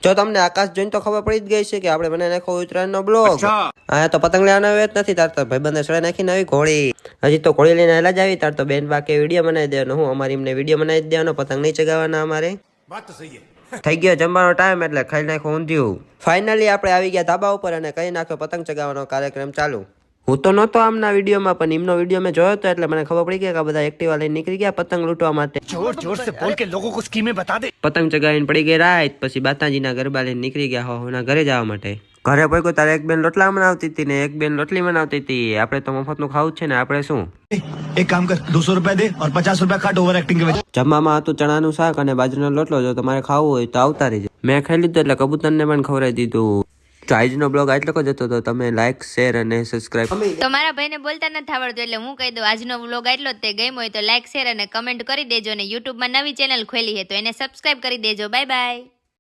જો તમને આકાશ જોઈને તો ખબર પડી જ ગઈ છે કે આપણે બનાવી નાખો ઉત્તરાયણનો બ્લોગ। હા તો પતંગ લેવાનો આવે જ નથી તાર તો ભાઈબંધે સળે નાખી નવી ઘોડી। હજી તો ઘોડી લઈને હેલા જ આવી તાર તો બેન બાકી વિડીયો બનાવી દેવાનો। હું અમારી એમને વિડીયો બનાવી દેવાનો, પતંગ નહીં ચગાવવાના અમારે। વાત તો સહી છે। થઈ ગયો જમવાનો ટાઈમ એટલે ખાઈ નાખો ઊંધિયું। ફાઇનલી આપણે આવી ગયા ધાબા ઉપર અને કઈ નાખ્યો પતંગ ચગાવવાનો કાર્યક્રમ ચાલુ। હું તો નહોતો આમના વિડીયોમાં પણ એમનો વિડીયો મેં જોયો હતો એટલે મને ખબર પડી ગઈ કે આ બધા એક્ટિવા લઈને નીકળી ગયા પતંગ લૂંટવા માટે। जोर जोर से बोल के लोगों को स्कीमें बता दे। પતંગ ચગાવીને પડી ગઈ રાત, પછી બાતાજીના ગરબા લઈને નીકળી ગયા હોના ઘરે જવા માટે। ઘરે પહોંચ્યો તારે એક બેન રોટલા બનાવતી હતી ને એક બેન રોટલી બનાવતી હતી। આપણે તો મફતનું ખાવું જ છે ને આપણે શું। एक काम कर 200 रुपया दे और 50 रुपया काट ओवर एक्टिंग के वजह। જમવામાં હતું ચણાનું શાક અને બાજરીનો લોટલો। જો તમારે ખાવું હોય તો આવતા રહેજો। મેં ખાઈ લીધું એટલે કબૂતરને પણ ખવડાવી દીધું। તો આજનો બ્લોગ આટલો જ હતો, તો તમે લાઈક શેર અને સબસ્ક્રાઇબ। તો મારા ભાઈને બોલતા નથી આવડતું એટલે હું કહી દઉં આજનો વ્લોગ આટલો જ તે ગમ્યો હોય તો લાઈક શેર અને કમેન્ટ કરી દેજો અને યુટ્યુબમાં નવી ચેનલ ખોલી છે તો એને સબસ્ક્રાઇબ કરી દેજો। Bye bye.